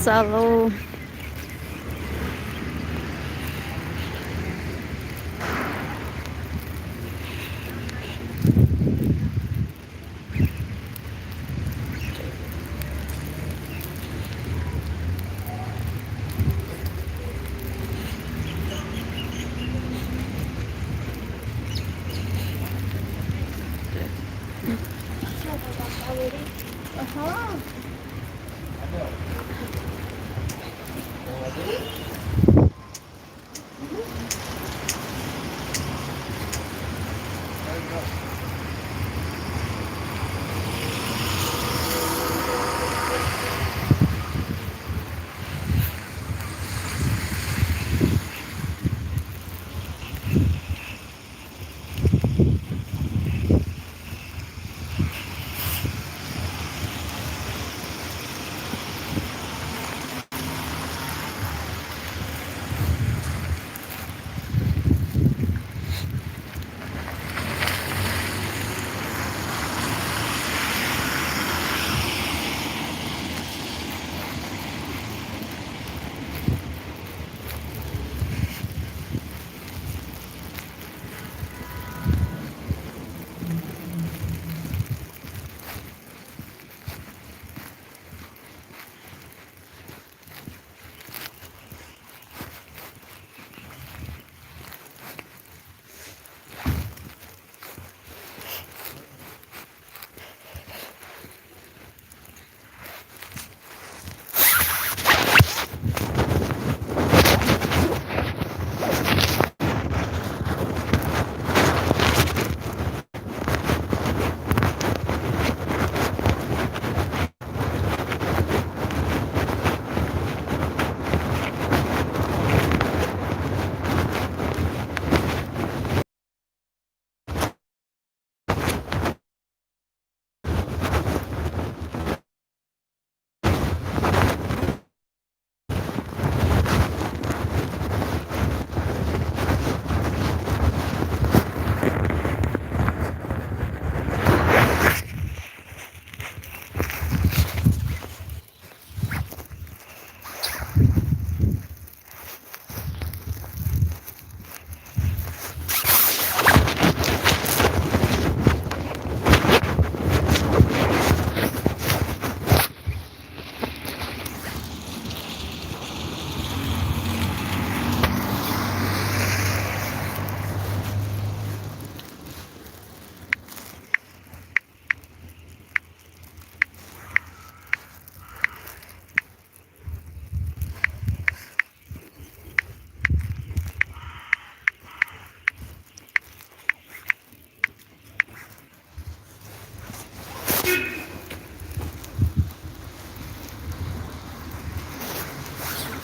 سلام.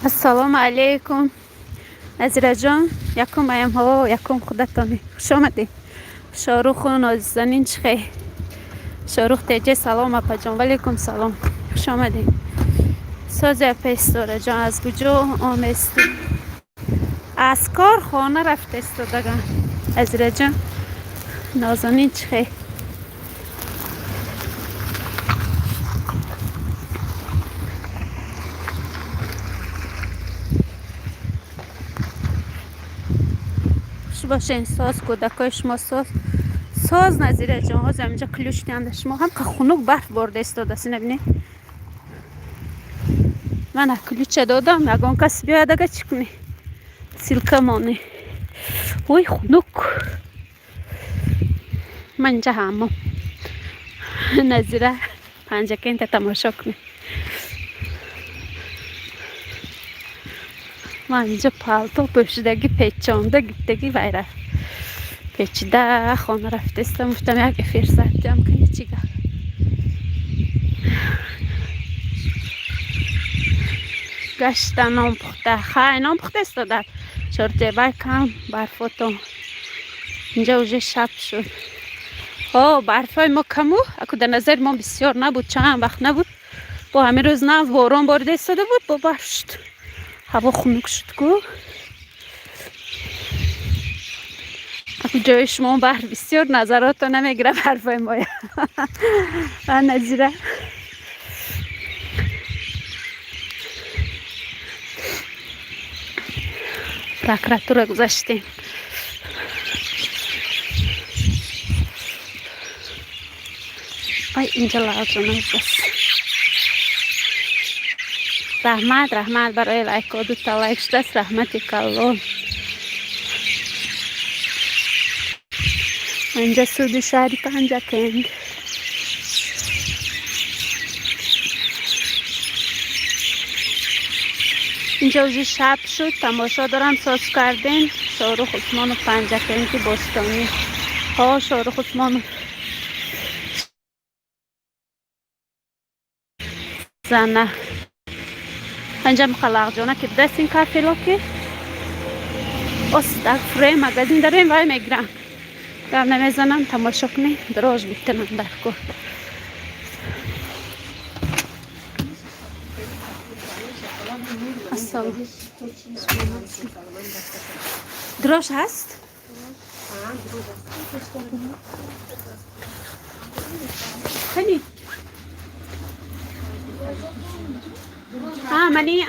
السلام علیکم عزیزا جان. یکم ایم ها یکم خودتانی خوش آمدی. شاروخ و نازنین چخیر. شاروخ تیجه سلام اپا جان. ولیکم سلام خوش آمدی. ساز اپا استوره جان از کجا آمستی؟ از کار خانه رفته استادگان عزیزا جان. نازنین چخیر. باشین ساز کودکای شما ساز نظیره جان ها اینجا کلوش کنده شما هم که خونوک برف برده استاده سی نبینی. من کلوچه دادم یکان کس بیاید اگه چی کنی سیلکه مانی وای خونوک. من اینجا همم نظیره پنجه انت تماشا کنی. من اینجا پالتو پوشیدگی پیچانده گیتگی ویره پیچیده خانه رفته استم گفتم یک فرصت جمع کنی چیگه گشت نام پخته خیلی نام پخته استاده چرته بای کم برفاتو اینجا اوجه شب شد. برفای ما کمو اکو در نظر ما بسیار نبود چند وقت نبود با همه روز نه باران بارده استاده بود با برف شد هوا خنک شد کو اکو جای شما برف بسیار نظرات رو نمیگیره برفای ما و نظیره تکراتو را گذاشتیم. آی اینجا لازم است. رحمت برای لایک و 2 لایک شده است. رحمت کلون. اینجا سود شهری پنجکند. اینجا وزی شب شد. تماشا دارم ساز کردن. شاهرخ عثمان و پنجکندی بستانی ها. شاهرخ عثمان زنه اینجا مخلق جانه که دست این کافیلا که در فریم مگزین داریم وای میگرم در نمیزنم. تماشا کنی دراز بیتنم در کن. دراز هست؟ خیلی منی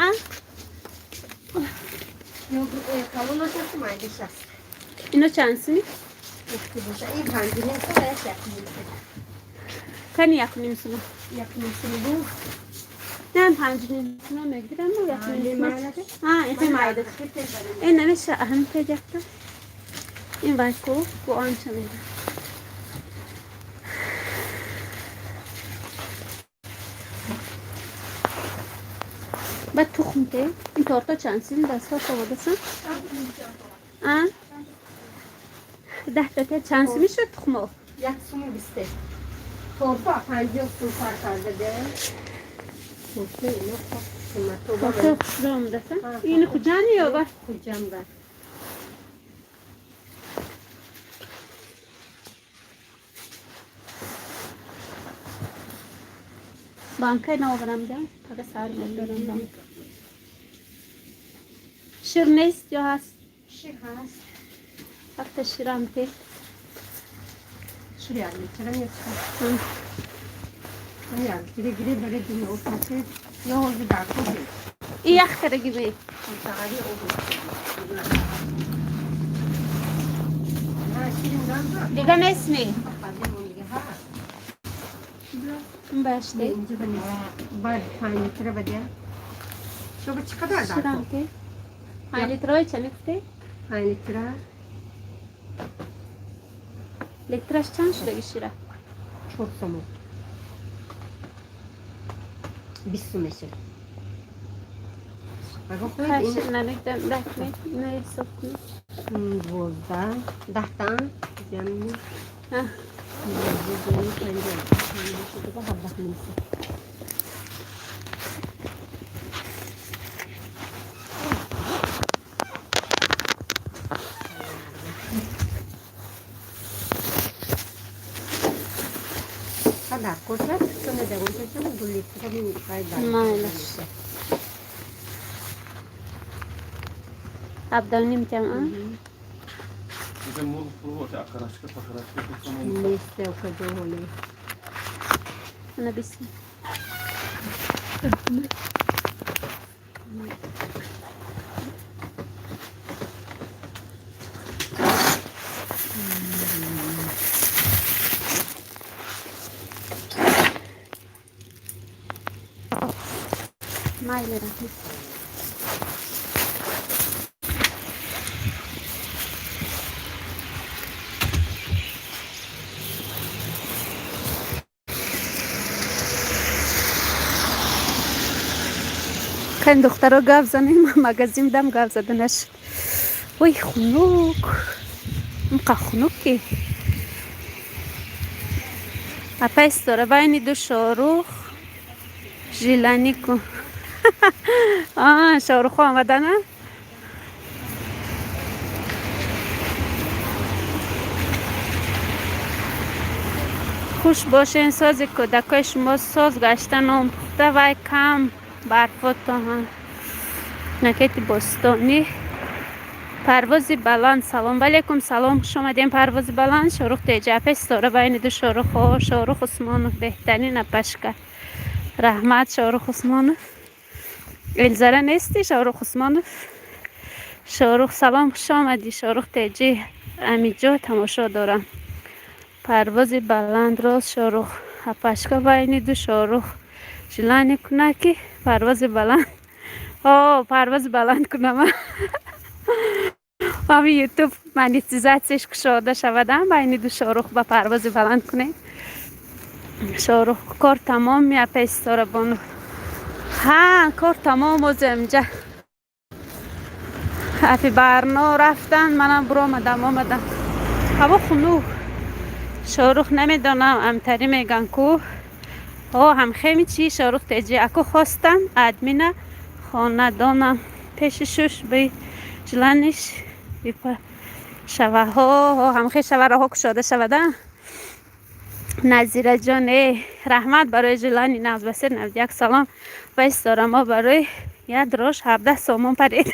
اینو چند سنی؟ کنی یک نیم سنو بود؟ نه 5 نیم سنو میگیرم و یک نیم سنو این مایده این نمیشه اهم پیجکتا این وایکو با آنچه میده بعد تخم که این تورتا چند سین دست ها شواده سن؟ 10 تا چند سین میشه تخمو؟ 1 سوم 20 تورتا 50 سوم کار کرده ده تورتا اینو تورتا خودم دستن؟ این خجانی یا با؟ خجان با بانکای نو برم جان تا ساری میدارم بانک شیر نیست یا هست؟ شیر هست وقت شیرم که شیر یاد میتونم یاد گیره برای دینه او پاچه یا هوزی دارکو بید این یک کرگی بید تغیی او بید دیگه نیست می باشده اینجا بنید باید 5 لیتره بده شما چقدر دارکو؟ شیرم که 5 لیترهای چند کفته؟ 5 لیتره لیترش چند شده شیره؟ 4 سومو 20 سومشه بگو خواهید این شیر نمیدم دکنید نه حساب کنید 12 10 تا زمینی Ada kosat, kena dah orang macam boleh kami kaedah. مالش ابدانیم جمعه Kita mau provare a carasca para carasca com Neste é o que eu olhei. انا بسم ما يرى کن دخترها گاف زنیم مگزیم دم گاف زدنش وای خنوک مقا خنوکی اپا استاره بین دو شاروخ جیلانی کن شاروخ آمدن خوش باشین ساز کودکای شما ساز گشتن و پخته و کم برفات هم نکت بستانی پرواز بلند سلام علیکم سلام خوش آمدین پرواز بلند شاروخ تیجه استاره بین دو شاروخ ها شاروخ عثمانوف بهترین اپشکر رحمت شاروخ عثمانوف الزره نیستی شاروخ عثمانوف شاروخ سلام، خوش آمدی. شاروخ تیجی امیجا تماشا دارم. پرواز بلند راست شاروخ هپشکا بین دو شاروخ جلانی کنه که پرواز بلند پرواز بلند کنم. همین یوتیوب منیتیزاتش کشاده شودم بین دو شاروخ با پرواز بلند کنه. شاروخ کار تمام می پیستاره بانو. ها کار تمام و زمجه افی برنا رفتن منم برو آمدم هوا خنو. شاروخ نمیدانم امتری میگن کو هم خیمی چی شاروخ تیجی اکو خواستم ادمینه خانه دانم پیش شوش بی جلنش بیپا شوه ها هم خیلی شوه ها کشاده شودن. نظیره جان رحمت برای جلانی نغز بسیر نوید یک سلام بایست دارم. ما برای یه دراش 17 سامان پرید.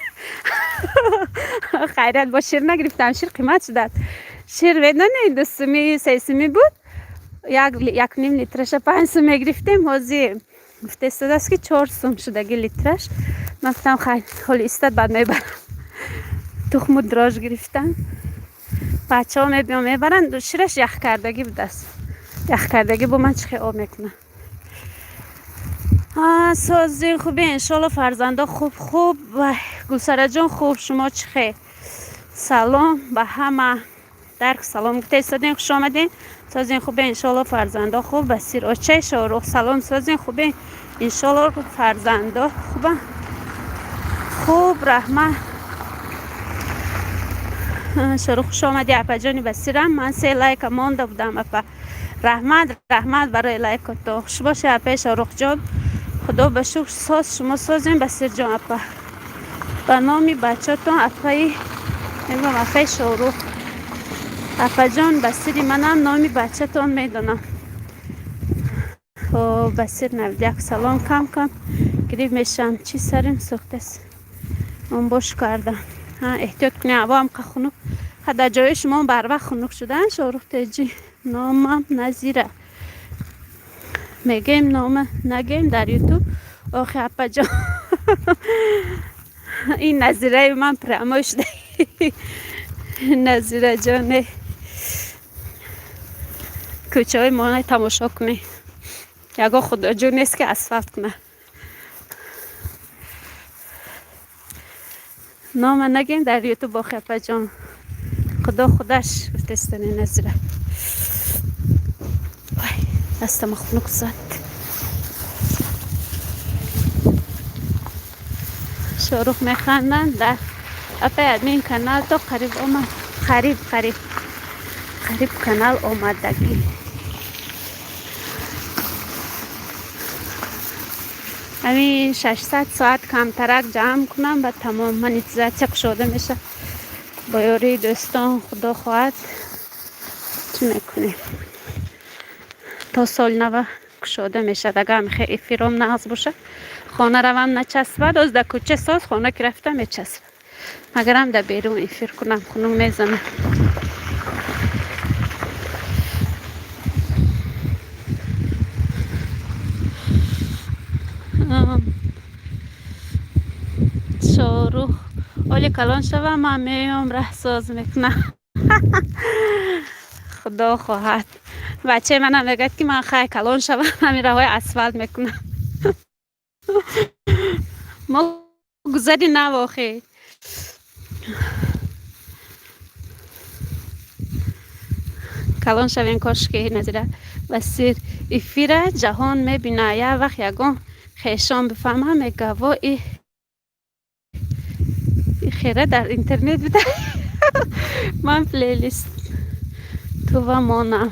خیرت با شیر نگرفتم. شیر قیمت شدد. شیر ویدن این دوستمی سیسمی بود. یک نیم لیترش 5 سوم گرفتیم. حاضی گفته استاد است که 4 سوم شدگی لیترش. من گفتم خیلی حالی استاد بعد میبرم. تخم دراج گرفتم. بچه ها میبرن دو شیرش یخ کردگی بود است. یخ کردگی با من چخی آب میکنه. سازین خوبی انشالله فرزنده خوب و گلسره جان خوب. شما چخی سلام به همه درک سلام گفته استادین خوش آمدین. سازین خوبی انشالله فرزنده خوب. بسیر آچه شاروخ سلام. سازین خوبی انشالله فرزنده خوب رحمت شاروخ خوش آمدی. اپا جانی بسیرم من 3 لایک مانده بودم. اپا رحمت برای لایک تو خوش باشه. اپا شاروخ جان خدا به شکر ساز شما سازین. بسیر جان اپا به نامی بچه تون اپایی نمیدونم اپای شاروخ اپا جان بسیری منم نامی بچه تون میدونم. بسیر نوید یک سلام کم گریب میشم چی سرین سخته است اون باش کردم. احتیاط کنی هوا هم که خنک در جای شما بر وقت خنک شدن. شاروخ تیجی نامم نظیره میگیم نام نگیم در یوتیوب. آخه اپا جان این نظیره من پرموش ده. نظیره جان کوچه های مانای تماشا کنی یکا خدا جو نیست که اسفالت کنه. نام نگیم در یوتیوب با خپا جان خودش گفتستنی نظیره. دستم خنک زد. شاروخ میخندن در اپای ادمین کانال تو قریب آمد. قریب کانال آمدگی. همین 600 ساعت کمترک جمع کنم و تمام منیتیزاتیا کشاده میشه. با یاری دوستان خدا خواهد چی میکنیم تا سال نو کشاده میشه. دگه هم خیلی فیرام نغز باشه خانه روم نچسبد. از در کوچه ساز خانه که رفتم میچسبد مگرم در بیرون ایفیر کنم خونم میزنه. شاروخ اولی کلان شوم من میام ره ساز میکنم. خدا خواهد بچه منم میگه که من خیلی کلان شوم همین راه های اسفالت میکنم. ما گذاری نواخی کلان شویم کاش که نظیره بسیر ایفیره جهان میبینه. یه وقت یکم خیشان بفهمم میگه و ای خیره در اینترنت بده. من پلیلیست تو و مانم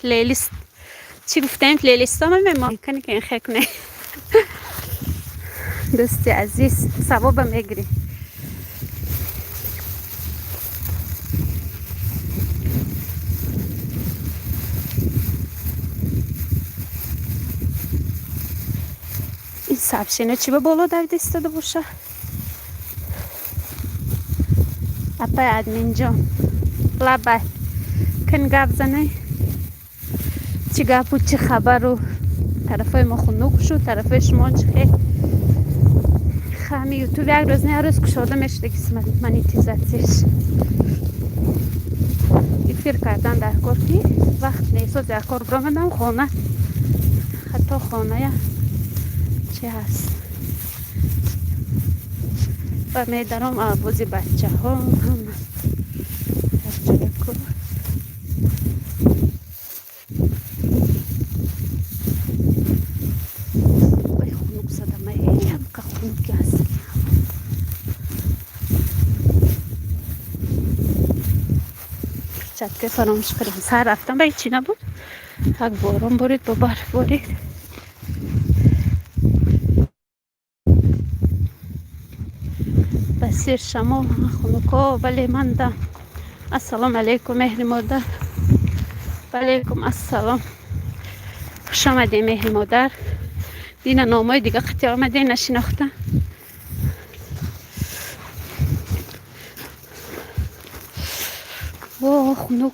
پلیلیست چی گفتیم پلیلیست ها من کنی که این خیلی کنه. دوستی عزیز ثواب میگیری. این سبشینه چی به بالا دوید استاده باشه. اپای ادمین جان لبه کن گفت زنه چی گفت و چی خبر و طرف های ما خونوک شد طرف های شما چی خمی یوتیوب یک روز نه روز کشاده میشه قسمت مانیتیزاسیش افیر کردن در کار که وقت نیست در کار برامدم خانه حتی خانه چی هست و میدارم آبوزی بچه ها هم بچه کار وای خونوک زدم هم که خونوکی هست چطکه فراموش کردم سر رفتم به چی نبود یک بارون برید با برف برید بسیر شما خونوکا بله من دم السلام علیکم مهر مادر علیکم السلام خوش آمدی مهر مادر دین نامای دیگه قطعی آمده نشناختم اوه خنک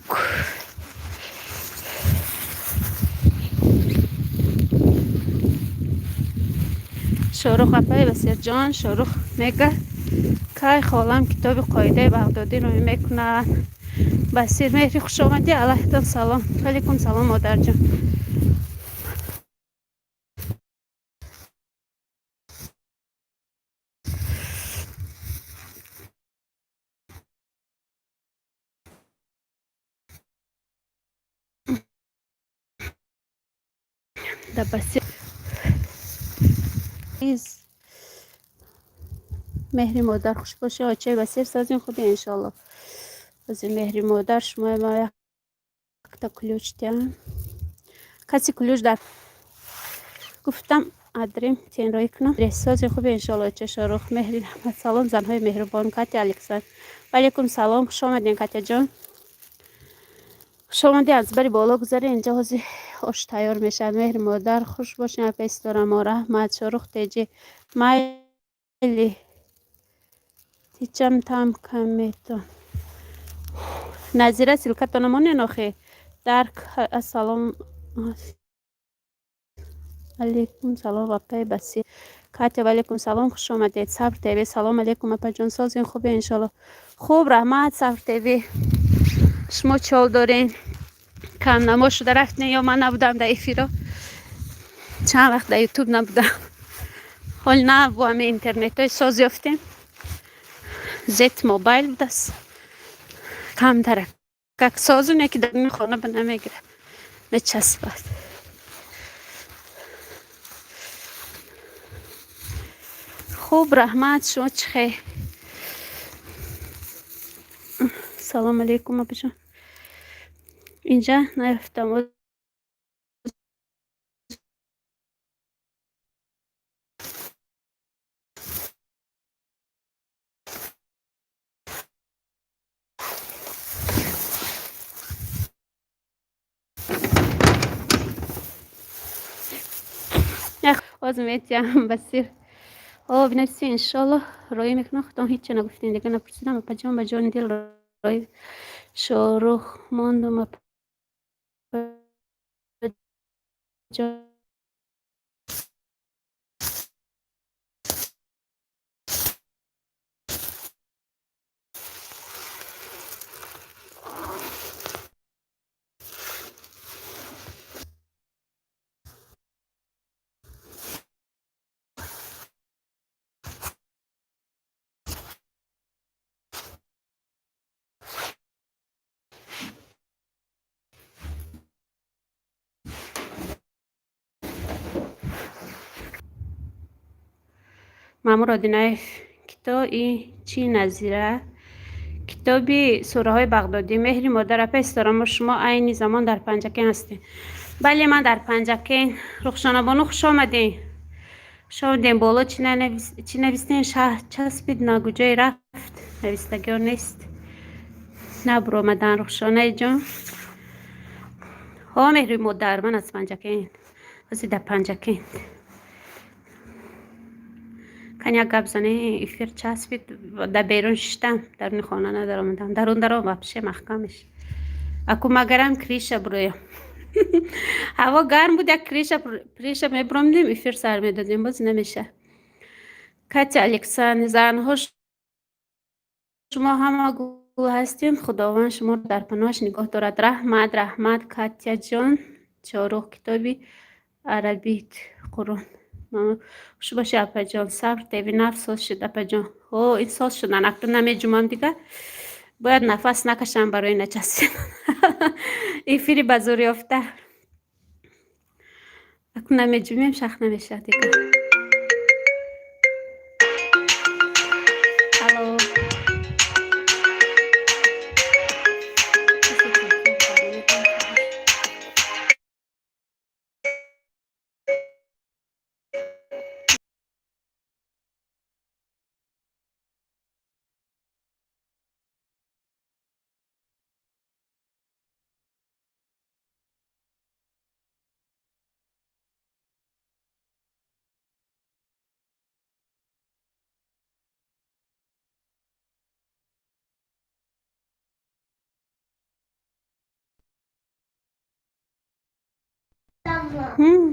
شاروخ اپای بسیر جان شاروخ میگه که خالم کتاب قاعده بغدادی رو میکنه بسیر مهری خوش آمدی علیکم سلام علیکم سلام مادر جان در بسیر مهری مادر خوش باشه آچه بسیر سازین خودی انشالله از مهری مادر شما ما یک تا کلوچ دیان کسی کلوچ در گفتم ادریم تین رای کنم رساز خوب انشالله چه شاروخ مهری رحمت سلام زنهای مهربان کاتی الکسان علیکم سلام خوش آمدین کاتی جان خوش آمدین از بری بالا گذاری اینجا هزی آش تیار میشه مهر مادر خوش باشین پیس دارم و رحمت شاروخ تیجی مایلی تیچم تام کمیتون نظیره سلکتون منی نخی درک السلام علیکم سلام اپای بسیر کاتی علیکم سلام خوش آمدید صبر تیوی سلام علیکم اپا جان سازین خوبه انشالله خوب رحمت صبر تیوی شما چال دارین کم نما شده رفتین یا من نبودم در ایفیرا چند وقت در یوتیوب نبودم حال نه با همه اینترنت های ساز یافتیم زیت موبایل بود است کم داره که سازونه که در این خانه به نمیگیره نچسبد خوب رحمت شما چه خیر سلام علیکم ابا جان اینجا نرفتم باز میتیم بسیر بنفسی انشالله رای میکنم خودم هیچی نگفتین دیگه نپرسیدم اپا جان با جان دل رای شاروخ ماندم اپا جان مامور آدینای کتاب ای چی نظیره کتابی سوره های بغدادی مهری مادر اپا استرام شما عینی زمان در پنجکین هستین بله من در پنجکین رخشانه بانو خوش آمدین خوش آمدین بالا چی نویستین شهر چسبید نگوجای رفت نویستگیار نیست نبرو آمدن رخشانه جان ها مهری مادر من از پنجکین وزی در پنجکین کنیا گپ زنی افیر چسبید در بیرون شدم در خانه ندارم درون درام وپشه محکمش اکو مگرم کریشه برویم هوا گرم بود یک کریشه پریشه میبرم دیم افیر سر میدادیم باز نمیشه کچ الکسان زنها شما همه گل هستین. خداوند شما رو در پناهش نگاه دارد. رحمت رحمت کاتیا جان. چهارم کتابی عربی قرآن. خوش باشه اپا جان. صبر تیوی نفس ساز شد اپا جان. این ساز شدن اکنون نمی دیگه. باید نفس نکشم برای نچسبیدن. ایفیری بزرگ یافته. اکنون نمی جمعیم شخ نمیشه دیگه. الو.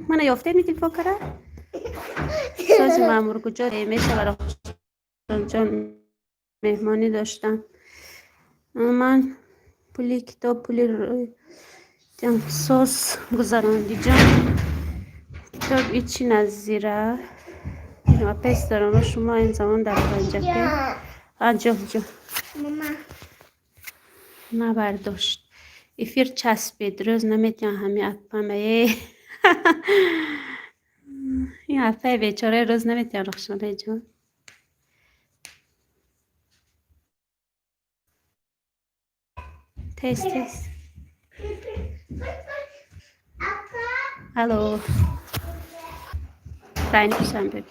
من یافته میتونی فکره؟ ساز مامور کجا میشه برای جان مهمانی داشتن. من پولی کتاب پولی جان ساز گذراندی جان. کتاب ایچی نزدیره و پیس دارم شما این زمان در پنجه که انجام جان نبرداشت ایفیر چسبید روز نمیتونم همین اپمه این اپه بیچاره روز نمیتونم رخشانه جان. تست الو رای پیشم ببین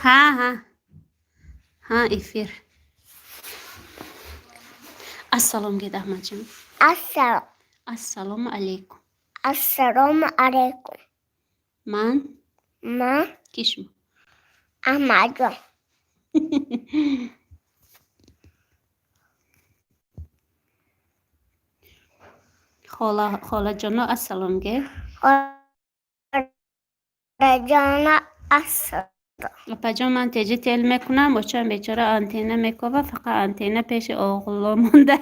ها ایفیر السلام گید احمد جان. السلام علیکم. السلام علیکم. من کیشم احمد جان. خاله جانا السلام گید. خاله جانا السلام. اپا جان من تیجی تیل میکنم بچه بیچاره آنتینه میکوبه فقط آنتینه پیش آقلا مونده.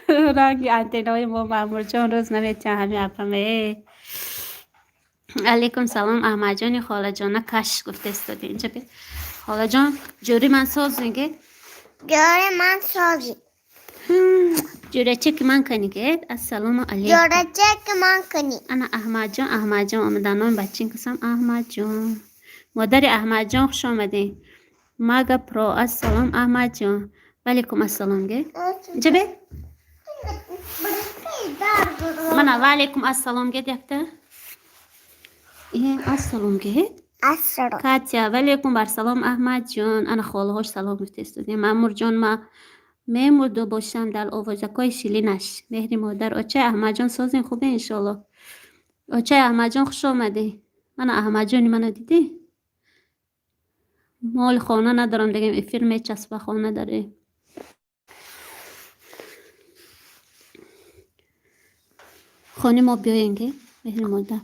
رنگی آنتینه های ما مامور جان روز نمیتونم همین اپمه. علیکم سلام احمد جانی. خاله جانا کش گفته استادی اینجا بید. خاله جان جوری من ساز میگه. جوری من سازی. جوری چک من کنی گید. السلام علیکم. جوری چک من کنی. انا احمد جان آمدنان بچین کسم احمد جان. مادر احمد جان خوش آمدین. ماگا پرو السلام احمد جان. وعلیکم السلام گید. اینجا بید. من وعلیکم السلام گید یکتا. السلام گید. السلام. کاتیا وعلیکم بر سلام احمد جان. انا خاله هاش سلام میفرستادیم. مامور جان ما میمردو باشم در آوازکای شیلینش. مهری مادر آچه احمد جان سازین خوبه انشالله. آچه احمد جان خوش آمدی. من احمد جانی منو دیدی؟ مال خانه ندارم دیگه این فیلم چسبه خانه داره. خانه ما بیاینگه مهری مادر.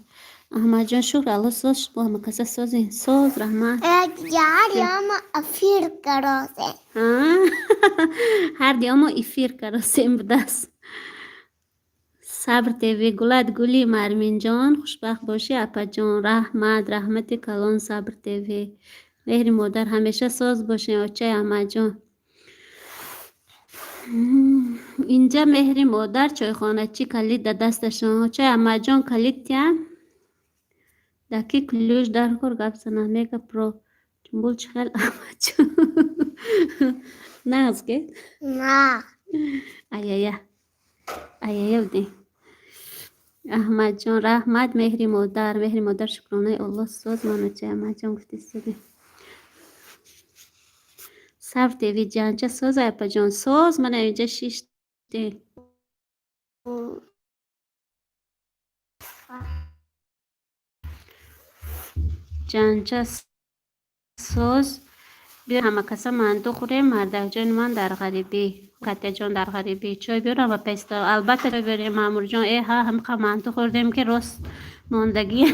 احمد جان شکر الله ساز با همه کسا سازین. ساز رحمت اما افیر کراسه. هر دیامو ایفیر کراسیم بدست. صبر تیوی گلت گلی مرمین جان خوشبخت باشی اپا جان. رحمت کلان صبر تیوی. مهری مادر همیشه ساز باشین آچه احمد جان. اینجا مهری مادر چای خانه چی کلید در دستشان. آچه احمد جان کلید تیم دکی کلوش در کار گفت سنه میگه پرو چنبول چخل احمد جان. نه از که؟ نه. ایه بودی احمد جان. رحمت مهری مادر شکرانه الله ساز منو چه احمد جان گفتی سیدی. صرف تیوی جان چه ساز اپا جان. ساز من اینجا 6 دی جان چه ساز بیا همه کسا مندو خوریم. مردک جان من در غریبی. کاتیا جان در غریبی چای بیارم و پیستا البته بریم مامور جان. هم مندو خوردیم که راست ماندگی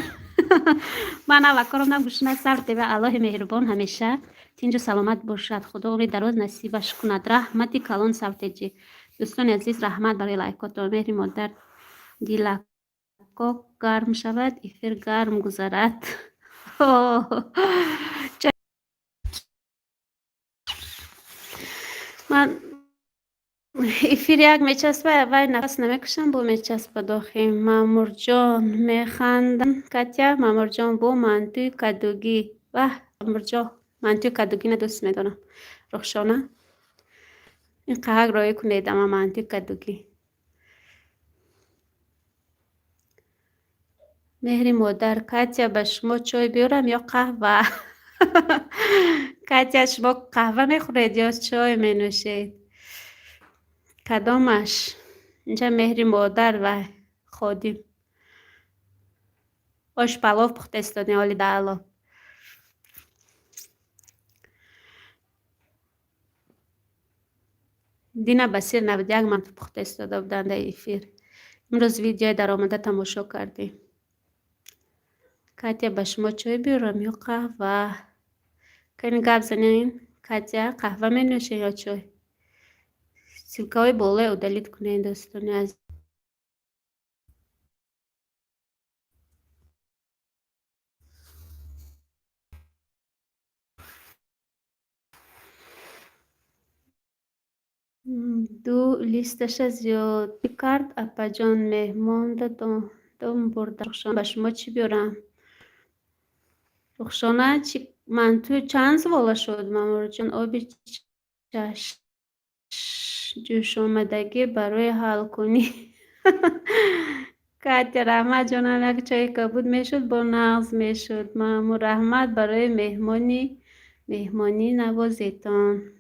من اول کارم گوشنه سر به الله مهربان همیشه تینجا سلامت باشد. خدا عمر دراز نصیبش کند. رحمتی کلان سوتجی. دوستان عزیز رحمت برای لایکات و مهری مادر دیلکو گرم شود افیر گرم گذرد. من افیر یک میچسبه وای نفس نمیکشم با میچسبه داخل. مامور جان میخندن کتیا. مامور جان با منتوی کدوگی و مامور جان منتوی کدوگی ندوست میدونم. رخشانه این قهق رای کنید اما منتوی کدوگی. مهری مادر کاتیا به شما چای بیارم یا قهوه؟ کاتیا شما قهوه میخورید یا چای می نوشید؟ کدامش؟ اینجا مهری مادر و خادم آش پلاو پخته استادین حالی دعلا. دینا بسیر 91 من پخته استاده بودن در ایفیر. امروز ویدیوی در آمده تماشا کردیم. کاتیا به شما چای بیارم یا قهوه؟ کنی گپ زنین. کاتیا قهوه می نوشه یا چای؟ سیلکه های بالای او دلیت کنین دوستانی از دو لیستش زیادی کرد. اپا جان مهمان دوم برده. رخشان به شما چی بیارم؟ رخشانه چی من تو چند سواله شد مامور جان. آبی چشم جوش آمدگی برای حل کنی. کاتیا رحمت جان اگه چای کبود میشد با نغز میشد. مامور رحمت برای مهمانی نوازیتان.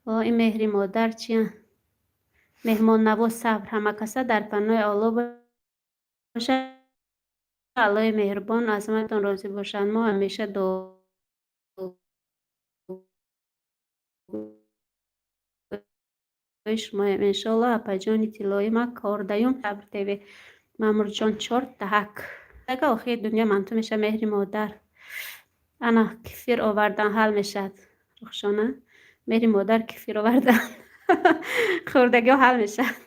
این مهری مادر چیه؟ مهمان نواز صبر همه کسا در پناه الله باشه. الله مهربان عظمتان راضی باشند. ما همیشه دعا شما انشالله. اپا جانی تلایی ما کار دایم صبر تیوی. مامور جان 4 دهک دیگه آخر دنیا منتو میشه. مهری مادر انا کفیر آوردن حل میشد. رخشانه مهری مادر کفیر آوردن خوردگی حل میشد.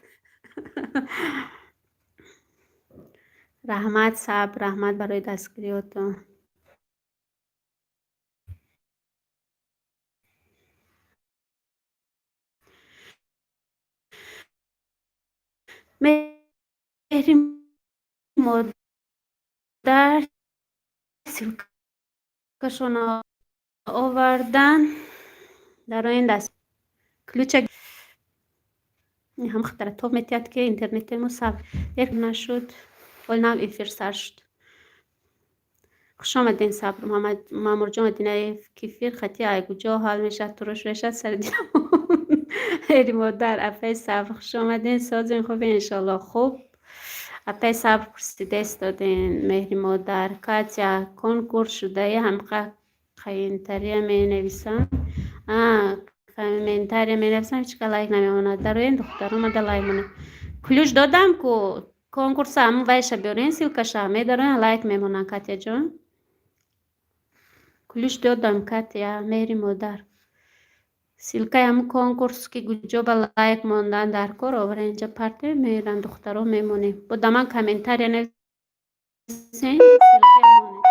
رحمت صبر رحمت برای دستگیریاتون. مهری مادر سیلکشون آوردن در این دست کلوچه این هم خطر توب میتید که اینترنت مو صبر یک نشد ولی نام ایفیر سر شد. خوش آمدین صبر مامور جان دینه کفیر خطی ایگو جا حال میشد تروش میشد سر دینمون. مهری مادر اپای صبر خوش آمدین. سازین خوب انشالله خوب. اپای صبر پرسیده استادین. مهری مادر کاتیا کنکور شده هم قینتری می نویسن. کامنتاری می نویسن هیچ که لایک نمیمونه. در این دختران ما لایک مونه. کلوش دادم که کنکورس هم وایشه بیارین سیلکش همه دارن لایک میمونن. کاتیا جان کلوش دادم. کاتیا مهری مادر سیلکه هم کنکورس که گوجا با لایک موندن در کار آوره اینجا پرته میرن دخترها میمونه. با من کامنتاری نویسین سیلکه مونه.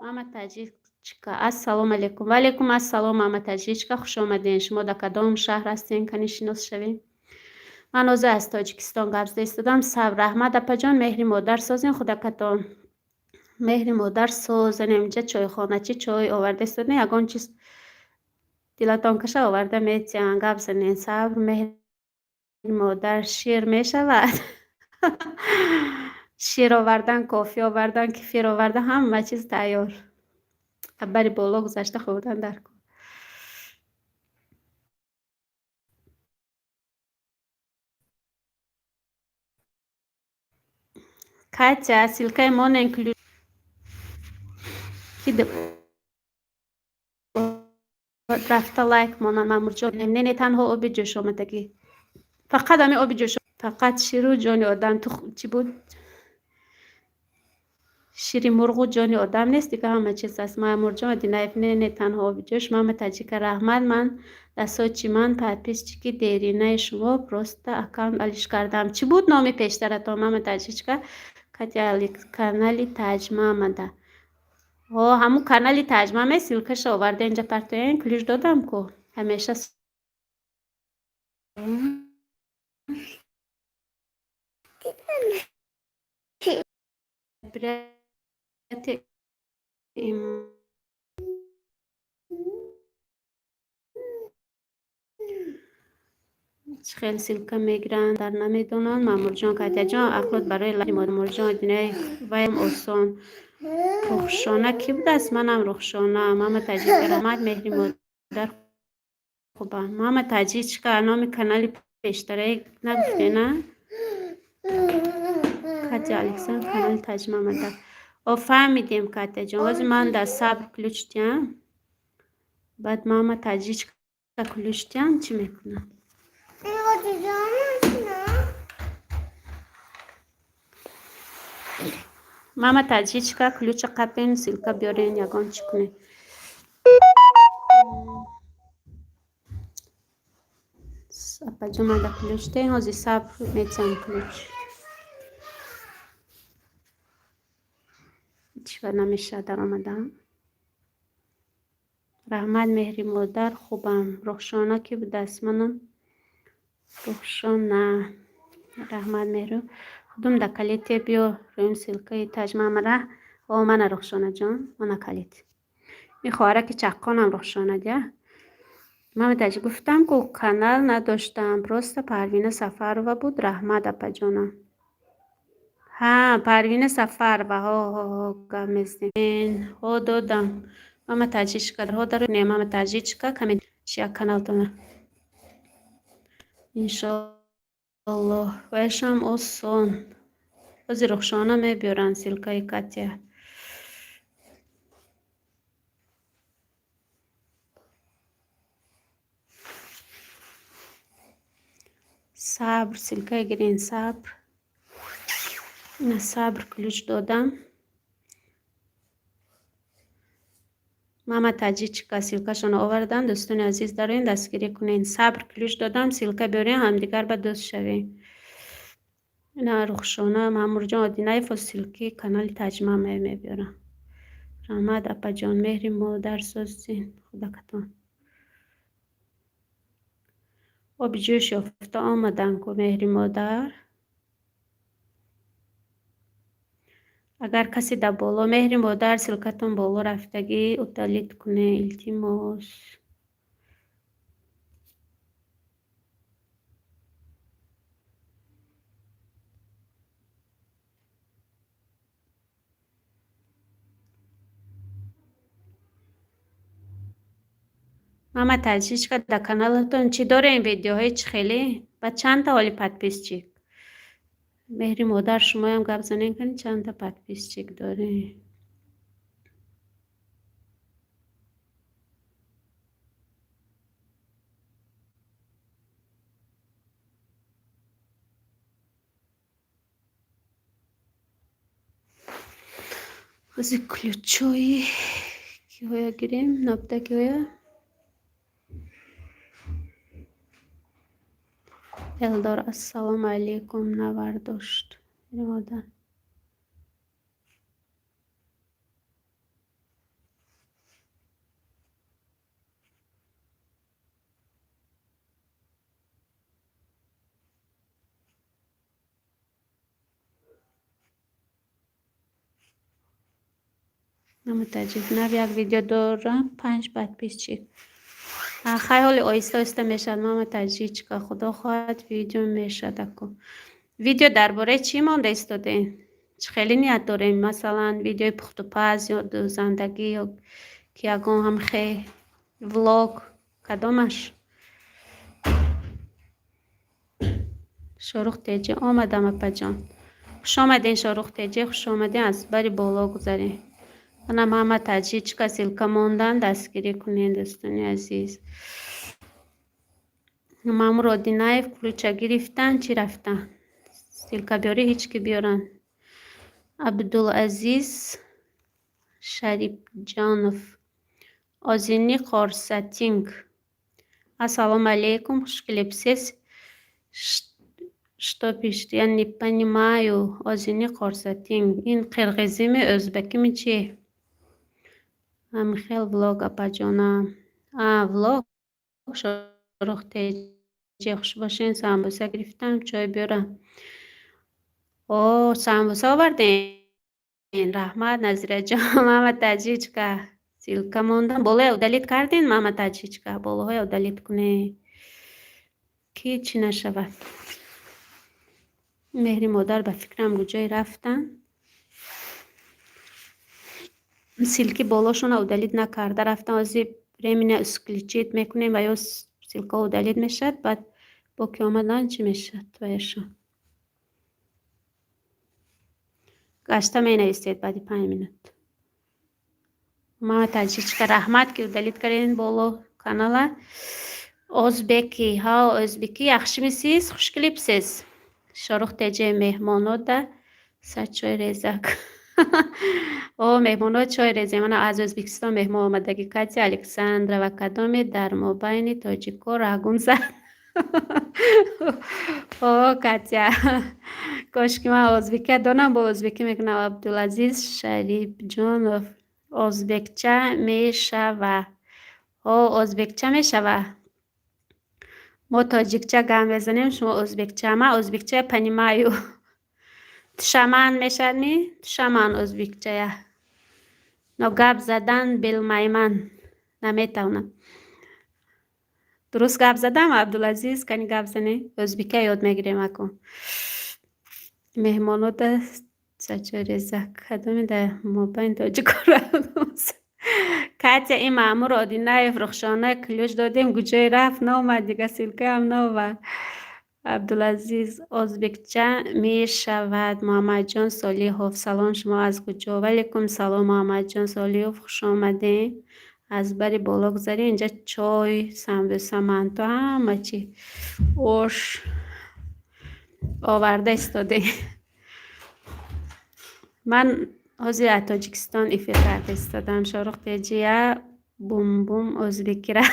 محمد تاجیچکا السلام علیکم. و علیکم السلام محمد تاجیچکا خوش آمدین. شما در کدام شهر هستین کنی شناس شوین؟ من اوزه از تاجیکستان گبزده استادم. صبر رحمت اپا جان مهری مادر سازین خدا کتان. مهری مادر سازن اینجا چای خانه چی چای آورده استادن یگان چیز دیلتان کشه آورده میتیان گبزنین. صبر مهری مادر شیر میشود. شیر آوردن کافی آوردن کفیر آوردن همه چیز تیار. بری بالا گذشته خوردن در کن. کاتیا سیلکه مون انکلوز کی رفته لایک مونن. مامور جان نه تنها آب جوش آمدگی فقط همین آب جوش فقط شیر و جان آدم تو چی بود شیری مرغ جانی آدم نیست دیگه، همه چیز است. مامور جان دینایف نه تنها بجوش ماما تاجیک رحمت من دستاچی من پیش چی که دیرینه شما پروستا اکاونت الیش کردم. چی بود نامی پیشتر تا ماما تاجیک کتی کانالی تاج مامدا. همون کانالی تاج ماما سیلکش آورده اینجا پرتوین کلیش دادم کو همیشه برات خیلی سیلکا میگیرن در نمیدونن. مامور جان کاتیا جان اخلاق برای لحی مامور جان دینه ویم آسان رخشانه کی بود است؟ منم رخشانه. ماما تاجیک رحمت مهری مادر خوبه. ماما تاجیک چیکار نام کانال پیشتره نگفته نه؟ کاتیا الکسان کانال تاج مامدا. او فهمیدیم کاتیا جان. واسه من در صبر کلوچتیم. بعد ماما تاجیک کلوچتیم چی میکنم؟ ماما تاجیچکا کلوچ قپین سیلکا بیارین یگان چکنه. سپا جمعه دا کلوچ ده هازی سب میتیم کلوچ چیکار نمیشه در آمدم. رحمت مهری مادر خوبم. رخشانه که بود دست منم رخشانه رحمت مهرو خودم دا کلیت بیو رویم سیلکای تاج مامره و من رخشانه جان من کلیت این خواهره که چقانم رخشانه ده. من تاجی گفتم که کانال نداشتم پروست پروین سفر و بود رحمت اپا جانم. ها پروین سفر و ها گمزدین ها دادم. من تاجیش کدر ها دارو نیم من تاجیش که کمی شیا کانال تونه انشالله ویشم آسان بازی رخشانه می بیارن سیلکای کاتیا. صبر سیلکای گرین صبر نه صبر کلوچ دادم. ماما تاجیچکا سیلکاشون آوردن. دوستان عزیز دارین دستگیری کنین. صبر کلوچ دادم سیلکا بیارین همدیگر با دوست شوین. نه رخشانه مامور جان آدینای فسیلکی کانال تاج ماما میبیارم. رحمت اپا جان مهری مادر سازین خدا کتان و بجوش یافته آمدن که مهری مادر. اگر کسی در بالا مهری مادر سلکتون بالا رفتگی اتالیت کنه التیماس. ماما تاجیش که در کانالتون چی داره این ویدیوهای چی خیلی با چند تا والی پادپیس چیک مهری مادر شما هم گپ زنین کنی چند تا پادپیس چیک داره. بازی کلوچوی کی هویا گیریم نبتا کی هویا الدار السلام علیکم نورداشت مادر. متوجه نه یک ویدیو دارم 5 بعد پیش چی خیلی آیسته آیسته میشد. ما متوجه که خدا خواهد ویدیو میشد اکو ویدیو درباره چی مانده ایستاده خیلی نیت داریم مثلا ویدیو پخت و پز یا دوزندگی یا که یکم هم خیلی ولاگ کدامش. شاروخ تیجی آمدم اپا جان خوش آمدین. شاروخ تیجی خوش آمدین از بری بالا گذارین. انا ماما تاجیچ کا سیلکا موندن دستگیری کنین دوستانی عزیز. مامور آدینایف کلوچه گرفتن چی رفتن سیلکا بیاری هیچ که بیارن عبدالعزیز شریف جانов Ozini Qorsating. Assalomu alaikum, xush kelibsiz. Что пишет? Я не понимаю. Ozini Qorsating. In qirg'izimi, o'zbekimi chi? Amxel vlog apajonam. Vlog. Sho'roq teji xush boshin. Sambusa گرفتم چای بیارم. Sambusa آوردین. رحمت نظیره جان. محمد تاجیچکا. سیلکا موندم. بالا удалит کردین محمد تاجیچکا. بالاهای удалит کنه که چی نشود. مهری مادر به فکرم کجای رفتن. سیلکی بالاشون удалит نکرده رفتن. ازی برمین اسکلیچیت میکنیم و یا سیلکا удалит میشد. بعد با که آمدن چی میشد تویشون. گشته می نویسید بعدی 5 minut. محمد تاجیچکا رحمت که удалит کردین بالا کانالا. O'zbeki. Ha, o'zbeki yaxshimisiz? Xush kelibsiz. Shoruq teje mehmonlarda choy rezak. مهمانات چای رزی. من از ازبکستان مهمان آمدگی کاتیا الکساندرا و کدامی در مابین تاجیک و راگون زد. کاتیا کاش که من ازبکی دانم با ازبکی میکنم. عبدالعزیز شریف جانов ازبکچه میشوه. ازبکچه میشوه. ما تاجیکچه گم بزنیم شما ازبکچه. من ازبکچه پنیمایو. تشمان میشنی؟ تشمان ازبکچه. نو گپ زدن بالمیمن نمیتونم. درست گپ زدم عبدالعزیز کنی گپ زنی؟ ازبکی یاد میگیریم اکن. مهمانات چچه رزک کدومی در مابین تاجیک راگون زد. کاتیا این مامور آدینه فرخشانه کلیوش دادیم کجای رفت نامد دیگه سیلکه هم نامد. عبدالعزیز ازبکچه می شود. محمد جان صالحوف سلام شما از کجا؟ وعلیکم سلام محمد جان صالحوف خوش آمدین. از بری بالا گذاری اینجا چای سمبوسه منتو همه چی اوش آورده استاده. من حاضر تاجیکستان ایفی کرده استادم. شاروخ تیجیه بوم بوم ازبکی را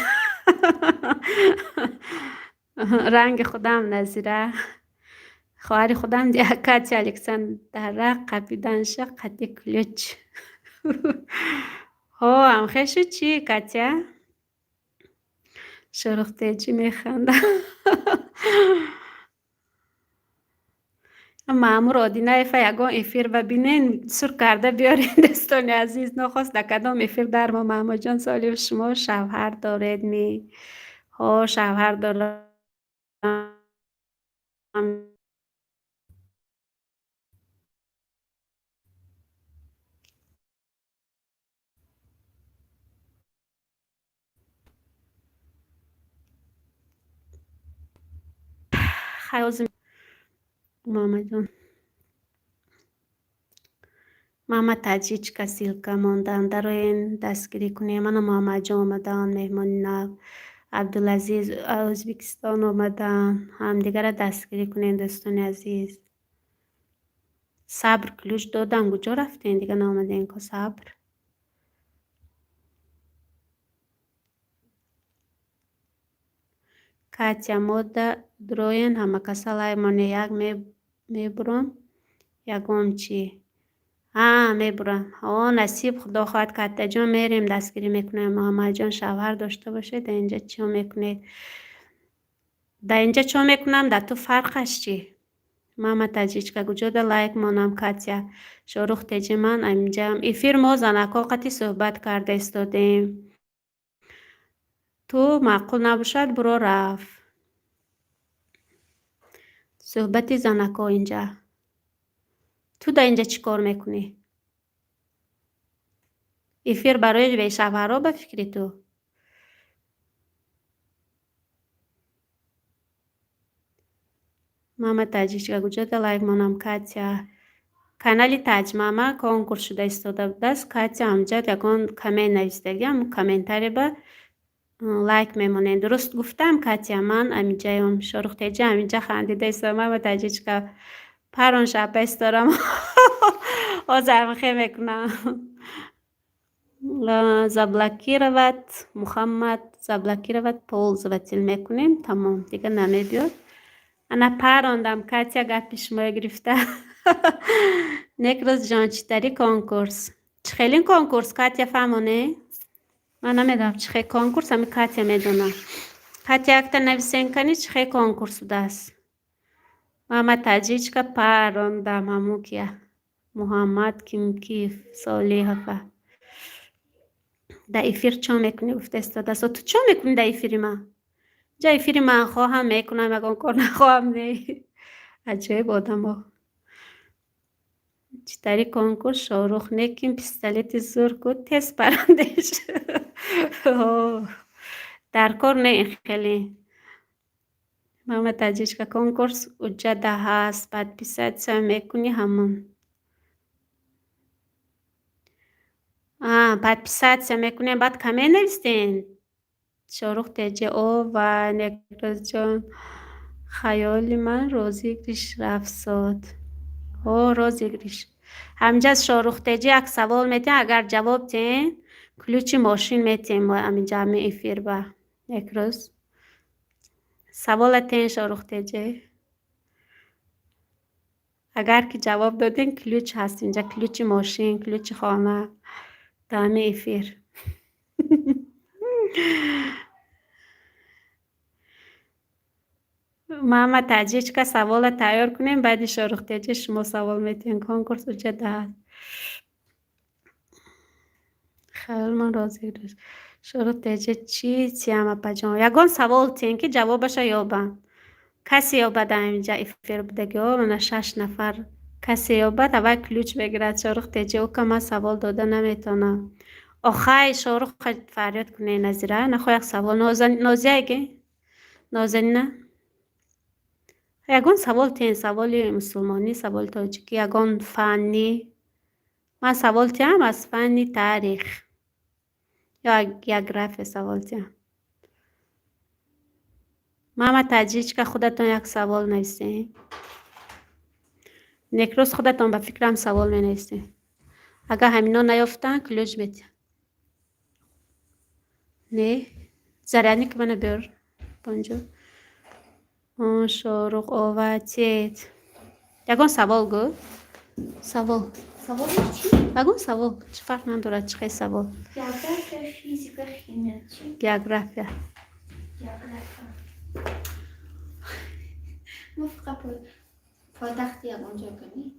رنگ خودم نظیره. خواهر خودم دیگه کاتیا الکساندرا قبیدنشه قطی کلوچ. هم خیشو چی کاتیا؟ شاروخ تیجی میخنده. مامور آدینه ایفا یگان ایفیر ببینین سر کرده بیارین دستانی عزیز نخواست دکدام ایفیر در ما. محمد جان سالی شما شوهر دارید می؟ شوهر دارم. خیلی محمد جان محمد تاجیچکا سیلکا موندن در این دستگیری کنیم. من محمد جان آمدن مهمانی نو. عبدالعزیز ازبکستان آمدن هم دیگر دستگیری کنین دوستان عزیز. صبر کلوش دادن کجا رفتین دیگه نامدین که صبر. کاتیا مود دروین همه کسالای منی یک میبرم یکم چی میبرم. نصیب خدا خواهد کاتیا جان میریم دستگیری میکنیم. محمد جان شوهر داشته باشه در اینجا چی میکنید؟ در اینجا چی میکنم در تو فرقش چی؟ محمد تاجیچکا کجا در لایک مانم کاتیا. شاروخ تیجی من اینجا ایفیر ما زنکا قطعی صحبت کرده استادیم. تو معقول نباشد برو رفت. صحبتی زنکا اینجا. تو در اینجا چی کار میکنی؟ ایفیر برای به شوهرها بفکری تو. محمد تاجیچکا کجا در لایک مانم کاتیا. کانالی تاج ماما کنکورس شده استاده بود است. کاتیا همجد یکان کامنت نویسته. کامنتاری با لایک میمونین. درست گفتم کاتیا من امیجایم. شاروخ تیجی همینجا خندیده است. محمد تاجیچکا پران شب است دارم. آزم خیلی میکنم. زبلکی رود محمد، زبلکی رود پول زبطیل میکنیم. تمام دیگه نمیدیود. انا پراندم کاتیا گپیش ما گرفته. نکروز جان چطوری کنکورس؟ چه خیلی کنکورس کاتیا فهمونه؟ من نمیدونم چه خیلی کنکورس همی کاتیا میدونم. کاتیا اکتا نویسین کنی چه خیلی کنکورس بوده است. محمد تاجیچ که پراندم همو کیا. محمد کیف سالی هفه. در ایفیر چون میکنی گفته استاده است. تو چون میکنی در ایفیری من؟ جای ایفیری من خواهم میکنم اگه کار نخواهم نه. عجیب آدم ها. چطوری کنکور شاروخ نکیم پیستالیت زور کود تست پرندش. در کار نه خیلی. محمد تاجیچ که کنکورس اجده هست بعد پیسات سم میکنی همون. بعد پیسات سم میکنی بعد کمی نویستین. شاروخ تیجه او و نکروز جان خیالی من روزی گریش رفت ساد. روزی گریش. همینجا شاروخ تیجه یک سوال میتین اگر جواب تین کلوچی ماشین میتین با همین جمع ایفیر با نکروز. سوال تین شاروخ تیجه. اگر که جواب دادین کلوچ هست اینجا کلوچی ماشین کلوچی خانه دامه ایفیر. محمد تاجیچ که سوال تیار کنیم بعد شاروخ تیجه شما سوال میتین کنکورس جده هست. خیلی من راضی گرش. شاروخ تیجه چی همه پجان یکان سوال تین که جوابش یابن کسی یابد اینجا ایفیر بودگی ها من 6 نفر کسی یابد اول کلوچ بگیرد شاروخ تیجه او که من سوال داده نمیتونم. آخای شاروخ فریاد کنه نظیره نخواه یک سوال نازیه اگه نازنی نه یکان سوال تین سوال مسلمانی سوال تاجیکی یکان فنی من سوال تیم از فنی تاریخ یا گیوگرافی سوال تیم. محمد تاجیچ که خودتون یک سوال نویسین. نکروز خودتون به فکرم سوال می نویسین. اگر همینا نیافتن کلوچ بیتین. نه زرانی که منو بیار پنجا. شاروخ آواتیت یکان سوال گو سوال چی؟ یکان سوال چه فرق نداره چه خیلی سوال جغرافیا فیزیک شیمی چی؟ گیوگرافیا ما فقط پایتختی اونجا کنی؟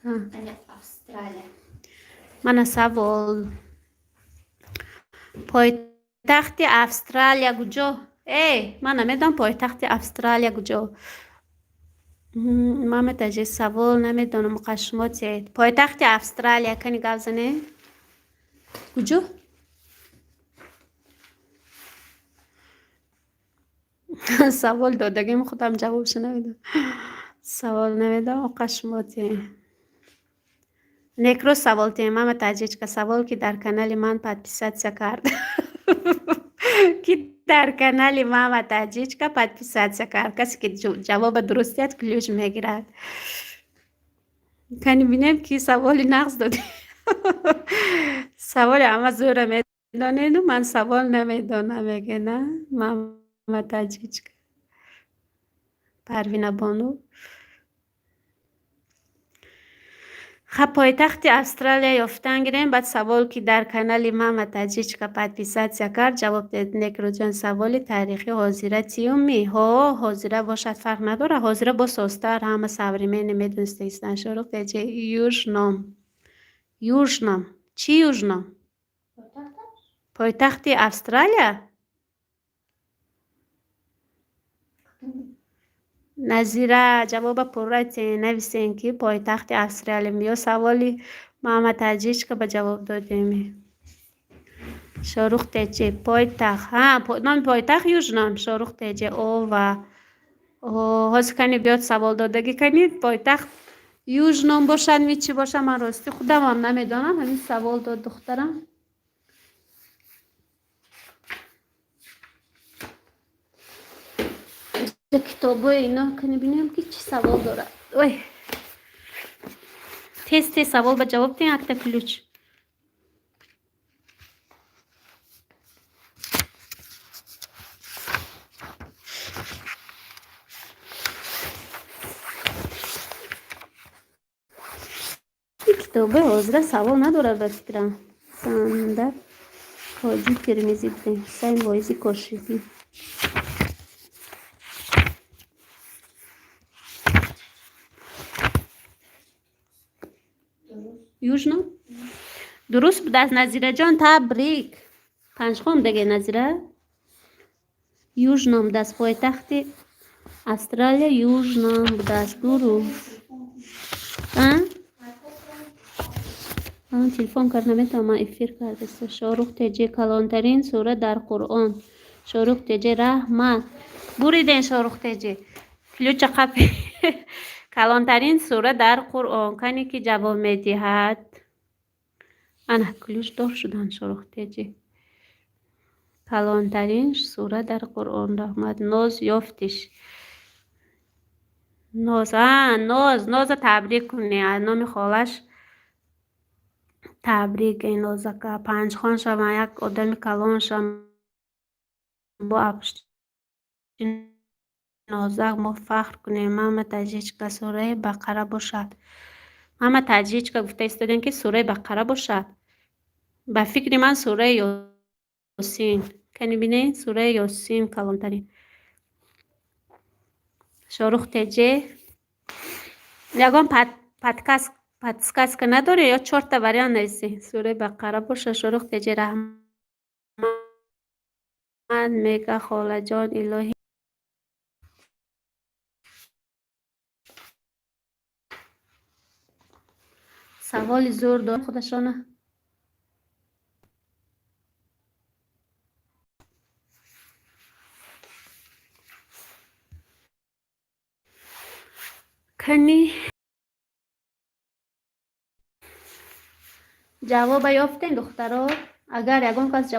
یعنی استرالیا. من سوال پایتخت استرالیا کجا؟ من نمیدونم پایتخت استرالیا کجا. من متوجه سوال نمیدونم مقشمات پایتخت استرالیا کنی گوزنه کجا؟ سوال دادگیم خودم جوابش نمیدونم. سوال نمیدونم مقشمات نکروز سوال تیم من تاجیچ که سوال که در کانال من پادپیسات کرد که در کانال محمد تاجیچ که پادپیسات کرد کسی که جواب درستیت کلوچ میگیرد. کنی بینیم که سوالی نقص داده. سوال همه زور میدانه من سوال نمیدانم میگه نه محمد تاجیچ پروین بانو. خب پایتخت استرالیا یافتن گیریم بعد سوال که در کانال محمد تاجیچ که پادپیسات کرد جواب داد نکروز جان سوال تاریخی حاضره تیومی حاضره باشد فرق نداره حاضره با ساستر همه سوریمه نمیدونسته ایستن شروع تیجه یوژنام چی یوژنام؟ پایتخت استرالیا نظیره جواب پرت نویسین که پایتخت استرالیا بیا سوالی محمد تاجیچ که به جواب دادیم. شاروخ تیجه پایتخت نام پایتخت یوژنام شاروخ تیجه او و حاضر کنی بیاد سوال دادگی کنید پایتخت یوژنام باشد می چی باشه من راستی خودم هم نمیدانم همین سوال داد دخترم. کتابه اینا کنی بینیم که چی سوال داره. تست سوال به جواب تین اکتا کلوچ. این کتابه حاضره سوال نداره به فکرم. سندر حاجی ترمیزی بودیم. سین وایزی کاشفی. یوجنو؟ درست بود از نظیره جان. تبریک. 5 خون دیگه نظیره. یوجنام دست پایتخت استرالیا. یوجنام دست گروه. تلفن کرد نمیتونم افیر کرده است. شاروخ تجی کلانترین سوره در قرآن. شاروخ تجی رحمت. بریدین شاروخ تجی کلوچ قپی. کلانترین سوره در قرآن. کنی که جواب میدهد. انا کلوچ دار شدن شاروخ تجی. کلانترین سوره در قرآن. رحمت. ناز یافتش. ناز تبریک کنی از نام خالش. تبریک این نازکه 5 خان شما یک آدم کلان شما با افشت نازک ما فخر کنیم. ماما تجیج که سوره بقره باشد. ماما تجیج که گفته استادین که سوره بقره باشد. به فکر من سوره یاسین. کنی بینید سوره یاسین کلانترین. شاروخ تجی یکم پادکست که نداره یا 4 تا وریان نیستی. سوره بقره باشه. شاروخ تجی رحمت میگه خاله جان الهی سوال زور دار خودشانه. کنی جواب یافتین دخترها؟ اگر یکم کس جواب